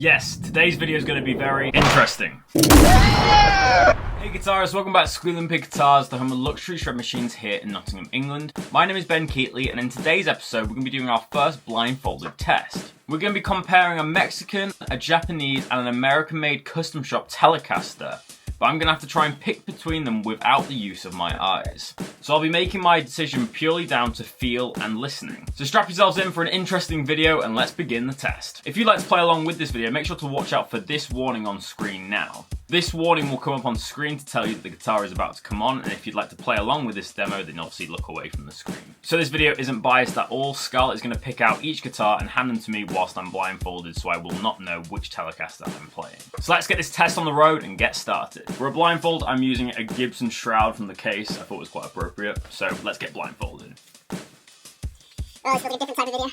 Yes, today's video is going to be very interesting. Hey guitarists, welcome back to Squealing Pig Guitars, the home of luxury shred machines here in Nottingham, England. My name is Ben Keightley, and in today's episode we're going to be doing our first blindfolded test. We're going to be comparing a Mexican, a Japanese, and an American-made custom shop Telecaster. But I'm going to have to try and pick between them without the use of my eyes. So I'll be making my decision purely down to feel and listening. So strap yourselves in for an interesting video and let's begin the test. If you'd like to play along with this video, make sure to watch out for this warning on screen now. This warning will come up on screen to tell you that the guitar is about to come on, and if you'd like to play along with this demo, then obviously look away from the screen. So this video isn't biased at all. Scarlett is going to pick out each guitar and hand them to me whilst I'm blindfolded, so I will not know which Telecaster I'm playing. So let's get this test on the road and get started. For a blindfold, I'm using a Gibson Shroud from the case. I thought it was quite appropriate, so let's get blindfolded. Oh, it's a different type of video.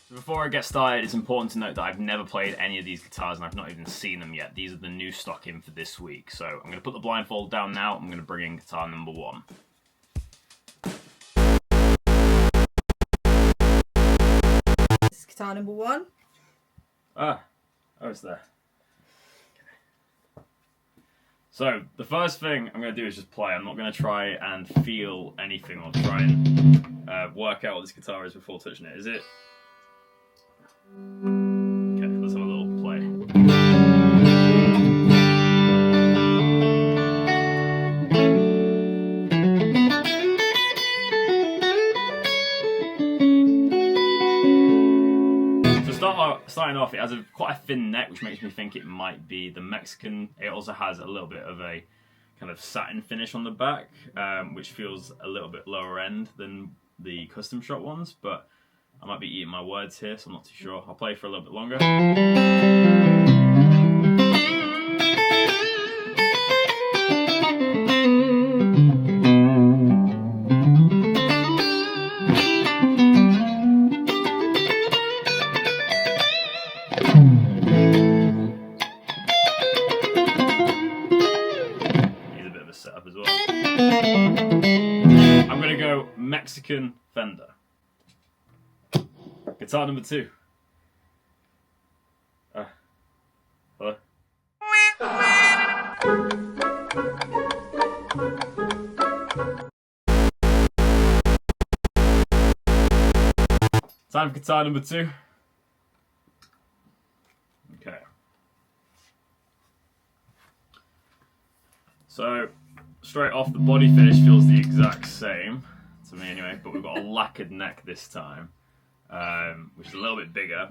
Before I get started, it's important to note that I've never played any of these guitars and I've not even seen them yet. These are the new stock in for this week. So I'm going to put the blindfold down now. I'm going to bring in guitar number 1. This is guitar number 1. Oh, it's there. Okay. So the first thing I'm going to do is just play. I'm not going to try and feel anything or try and work out what this guitar is before touching it. Is it? Okay, let's have a little play. So starting off, it has quite a thin neck, which makes me think it might be the Mexican. It also has a little bit of a kind of satin finish on the back, which feels a little bit lower end than the custom shop ones, but I might be eating my words here, so I'm not too sure. I'll play for a little bit longer. Needs a bit of a setup as well. I'm going to go Mexican Fender. Guitar number 2. Hello? Time for guitar number 2. Okay. So, straight off, the body finish feels the exact same, to me anyway, but we've got a lacquered neck this time. Which is a little bit bigger.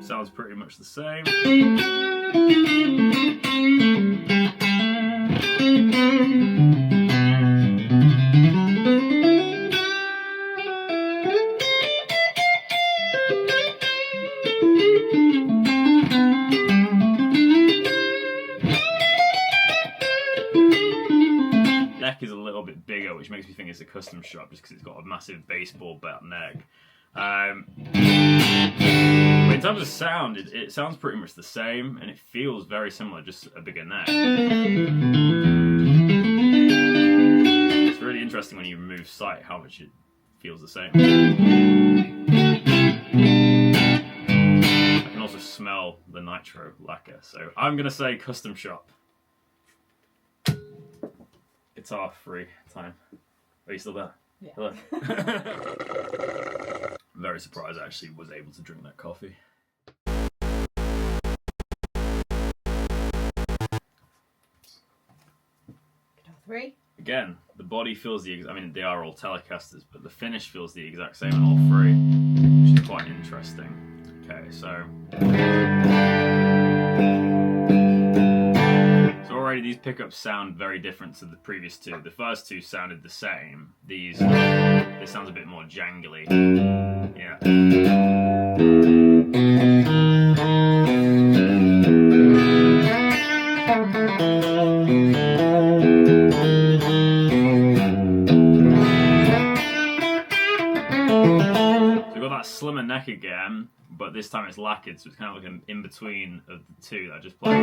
Sounds pretty much the same. Neck is a little bit bigger, which makes me think it's a custom shop just because it's got a massive baseball bat neck. But in terms of sound, it sounds pretty much the same, and it feels very similar, just a bigger neck. It's really interesting when you remove sight how much it feels the same. I can also smell the nitro lacquer, so I'm going to say custom shop. Guitar free time. Are you still there? Yeah. Hello. I'm very surprised I actually was able to drink that coffee. Guitar 3. Again, the body feels I mean, they are all Telecasters, but the finish feels the exact same on all 3, which is quite interesting. Okay, so already these pickups sound very different to the previous 2. The first 2 sounded the same. This sounds a bit more jangly. Yeah. slimmer neck again, but this time it's lacquered, so it's kind of like an in-between of the two that I just played.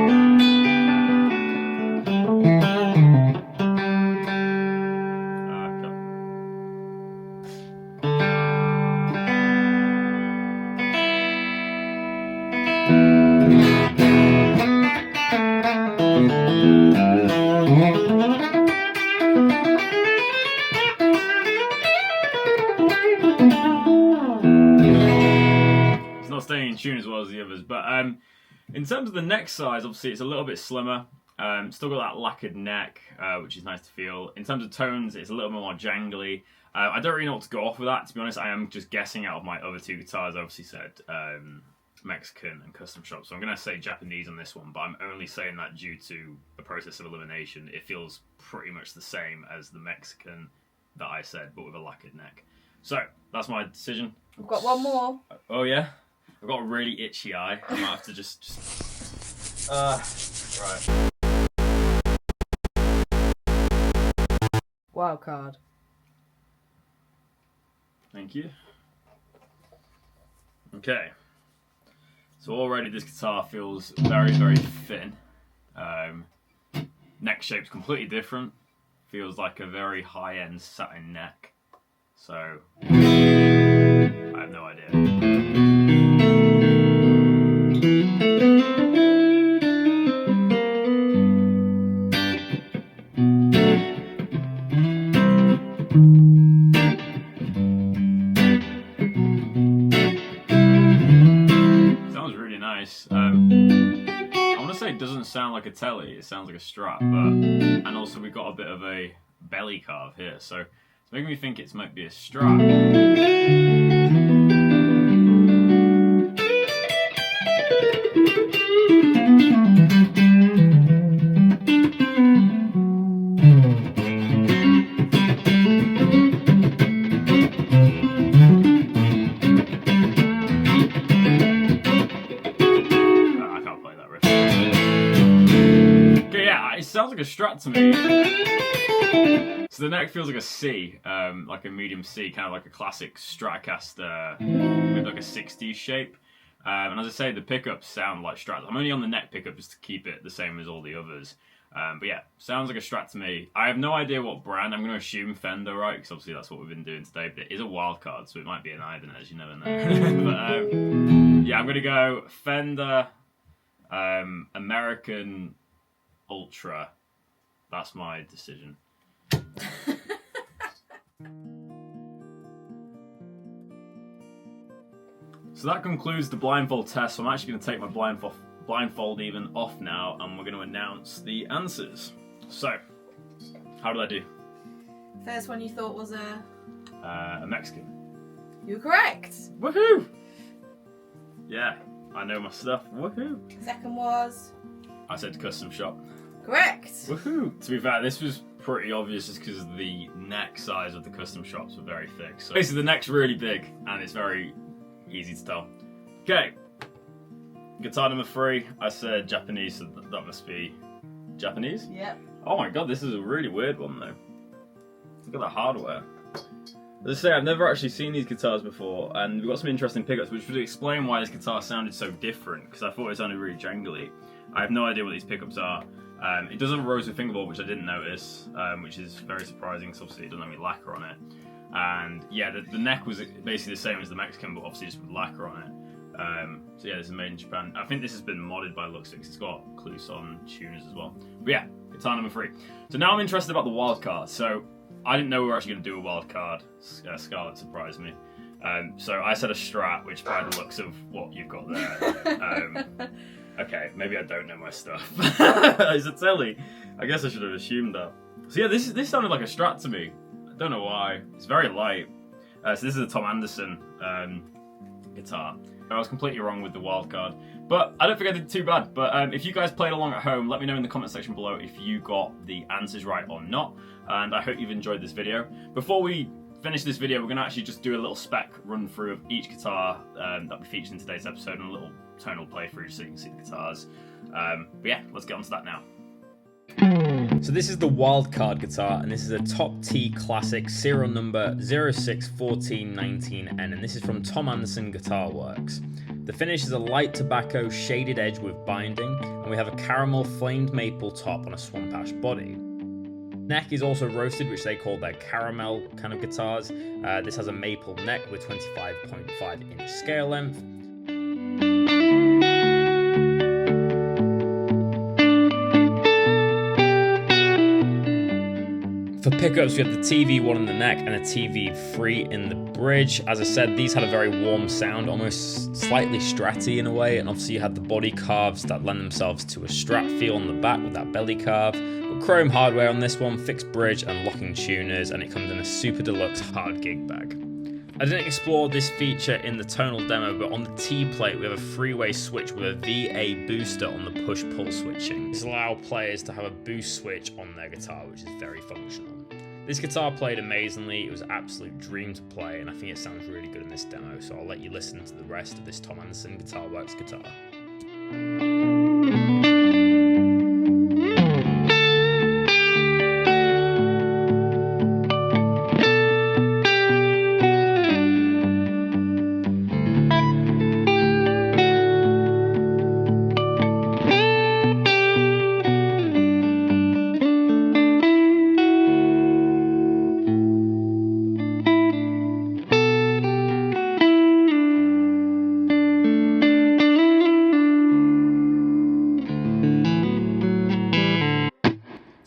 It's not staying in tune as well as the others, but in terms of the neck size, obviously it's a little bit slimmer. Still got that lacquered neck, which is nice to feel. In terms of tones, it's a little bit more jangly. I don't really know what to go off with that, to be honest. I am just guessing out of my other two guitars. I obviously said Mexican and custom shop, so I'm going to say Japanese on this one, but I'm only saying that due to a process of elimination. It feels pretty much the same as the Mexican that I said, but with a lacquered neck. So, that's my decision. We've got one more. Oh yeah? I've got a really itchy eye. I might have to just... right. Wildcard. Thank you. Okay. So already this guitar feels very, very thin. Neck shape's completely different. Feels like a very high-end satin neck. So, I have no idea. I want to say it doesn't sound like a Tele, it sounds like a Strat, but and also we've got a bit of a belly carve here, so it's making me think it might be a Strat. It sounds like a Strat to me. So the neck feels like a C, like a medium C, kind of like a classic Stratocaster with like a 60s shape. And as I say, the pickups sound like Strats. I'm only on the neck pickup just to keep it the same as all the others. But yeah, sounds like a Strat to me. I have no idea what brand. I'm going to assume Fender, right? Because obviously that's what we've been doing today. But it is a Wildcard, so it might be an Ibanez. You never know. But yeah, I'm going to go Fender, American Ultra. That's my decision. So that concludes the blindfold test. So I'm actually going to take my blindfold even off now, and we're going to announce the answers. So, how did I do? First one you thought was a Mexican. You're correct. Woohoo! Yeah, I know my stuff. Woohoo! Second was I said custom shop. correct. Woohoo! To be fair, this was pretty obvious just because the neck size of the custom shops were very thick. So basically the neck's really big and it's very easy to tell. Okay. Guitar number 3, I said Japanese, so that must be Japanese? Yep. Oh my god, this is a really weird one though. Look at the hardware. As I say, I've never actually seen these guitars before, and we've got some interesting pickups, which would explain why this guitar sounded so different, because I thought it sounded really jangly. I have no idea what these pickups are. It does have a rosewood fingerboard, which I didn't notice, which is very surprising, because obviously it doesn't have any lacquer on it. And yeah, the neck was basically the same as the Mexican, but obviously just with lacquer on it. So yeah, this is made in Japan. I think this has been modded by looks of it. It's got Cluson tuners as well. But yeah, guitar number 3. So now I'm interested about the Wildcard. So I didn't know we were actually going to do a Wildcard. Scarlett surprised me. So I said a Strat, which by the looks of what you've got there. Okay, maybe I don't know my stuff. It's a Tele. I guess I should have assumed that. So yeah, this sounded like a Strat to me. I don't know why. It's very light. So this is a Tom Anderson guitar. I was completely wrong with the Wildcard, but I don't think I did too bad. But if you guys played along at home, let me know in the comment section below if you got the answers right or not. And I hope you've enjoyed this video. Before we finish this video, we're going to actually just do a little spec run through of each guitar that we featured in today's episode, and a little tonal playthrough so you can see the guitars. But yeah, let's get on to that now. So this is the Wildcard guitar, and this is a Top T Classic, serial number 061419N, and this is from Tom Anderson Guitar Works. The finish is a light tobacco shaded edge with binding, and we have a caramel flamed maple top on a swamp ash body. Neck is also roasted, which they call their caramel kind of guitars. This has a maple neck with 25.5 inch scale length. For pickups, we have the TV1 in the neck and a TV3 in the bridge. As I said, these had a very warm sound, almost slightly stratty in a way, and obviously you had the body carves that lend themselves to a Strat feel on the back with that belly carve. But chrome hardware on this one, fixed bridge and locking tuners, and it comes in a super deluxe hard gig bag. I didn't explore this feature in the tonal demo, but on the T-plate we have a three-way switch with a VA booster on the push-pull switching. This allows players to have a boost switch on their guitar, which is very functional. This guitar played amazingly, it was an absolute dream to play, and I think it sounds really good in this demo, so I'll let you listen to the rest of this Tom Anderson Guitar Works guitar.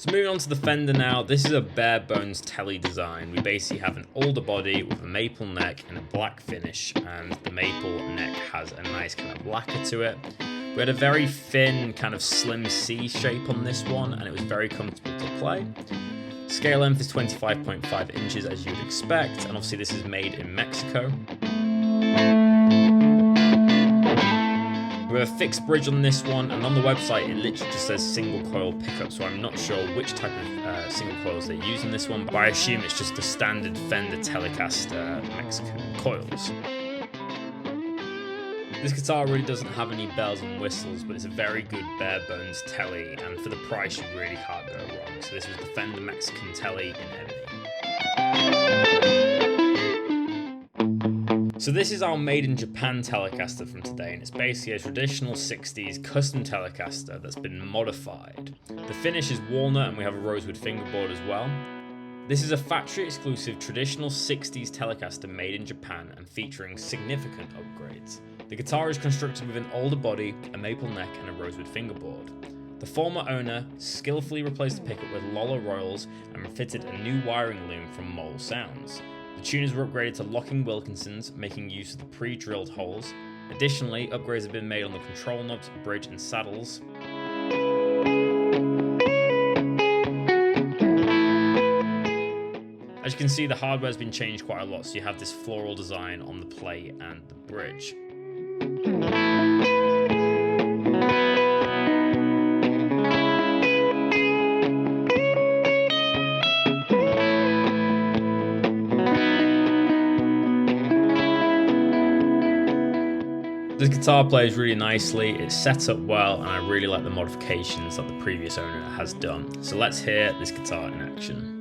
So moving on to the Fender now, this is a bare bones Tele design. We basically have an older body with a maple neck and a black finish, and the maple neck has a nice kind of lacquer to it. We had a very thin kind of slim C shape on this one, and it was very comfortable to play. Scale length is 25.5 inches as you'd expect, and obviously this is made in Mexico. We have a fixed bridge on this one, and on the website it literally just says single coil pickup, so I'm not sure which type of single coils they use in this one, but I assume it's just the standard Fender Telecaster Mexican coils. This guitar really doesn't have any bells and whistles, but it's a very good bare bones Tele, and for the price you really can't go wrong. So this was the Fender Mexican Tele in ebony. So this is our made in Japan Telecaster from today, and it's basically a traditional 60s custom Telecaster that's been modified. The finish is walnut, and we have a rosewood fingerboard as well. This is a factory exclusive traditional 60s Telecaster made in Japan and featuring significant upgrades. The guitar is constructed with an older body, a maple neck and a rosewood fingerboard. The former owner skillfully replaced the pickup with Lola Royals and fitted a new wiring loom from Mole Sounds. The tuners were upgraded to locking Wilkinsons, making use of the pre-drilled holes. Additionally, upgrades have been made on the control knobs, bridge and saddles. As you can see, the hardware has been changed quite a lot, so you have this floral design on the plate and the bridge. This guitar plays really nicely, it's set up well, and I really like the modifications that the previous owner has done. So let's hear this guitar in action.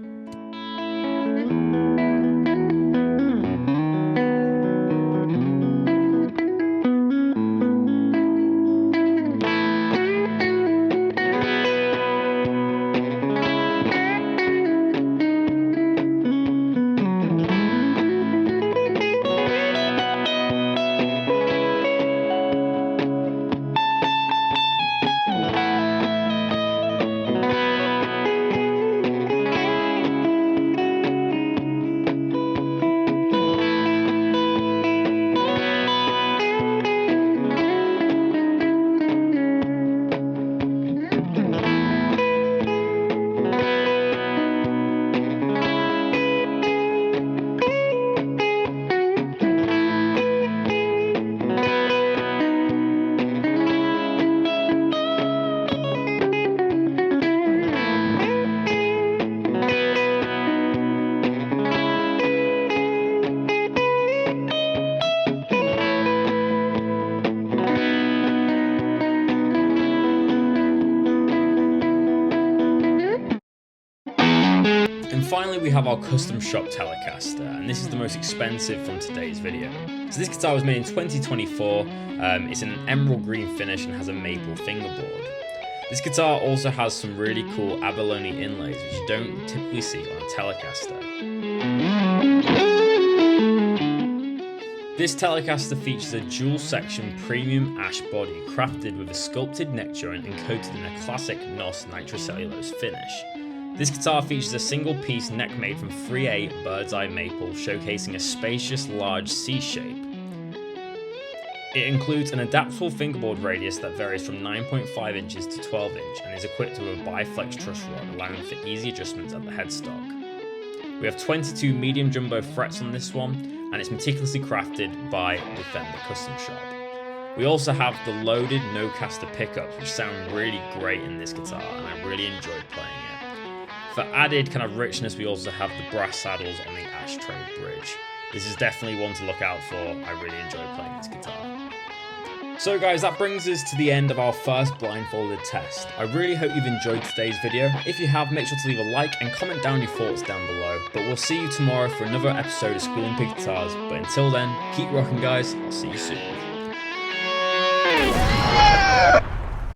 And finally we have our custom shop Telecaster, and this is the most expensive from today's video. So this guitar was made in 2024, it's in an emerald green finish and has a maple fingerboard. This guitar also has some really cool abalone inlays which you don't typically see on a Telecaster. This Telecaster features a dual section premium ash body crafted with a sculpted neck joint and coated in a classic NOS nitrocellulose finish. This guitar features a single piece neck made from 3A bird's eye maple, showcasing a spacious large C shape. It includes an adaptable fingerboard radius that varies from 9.5 inches to 12 inch and is equipped with a biflex truss rod, allowing for easy adjustments at the headstock. We have 22 medium jumbo frets on this one, and it's meticulously crafted by the Fender Custom Shop. We also have the loaded no-caster pickups, which sound really great in this guitar, and I really enjoyed playing it. For added kind of richness, we also have the brass saddles on the ashtray bridge. This is definitely one to look out for. I really enjoyed playing this guitar. So guys, that brings us to the end of our first blindfolded test. I really hope you've enjoyed today's video. If you have, make sure to leave a like and comment down your thoughts down below. But we'll see you tomorrow for another episode of Squealing Pig Guitars. But until then, keep rocking guys, I'll see you soon.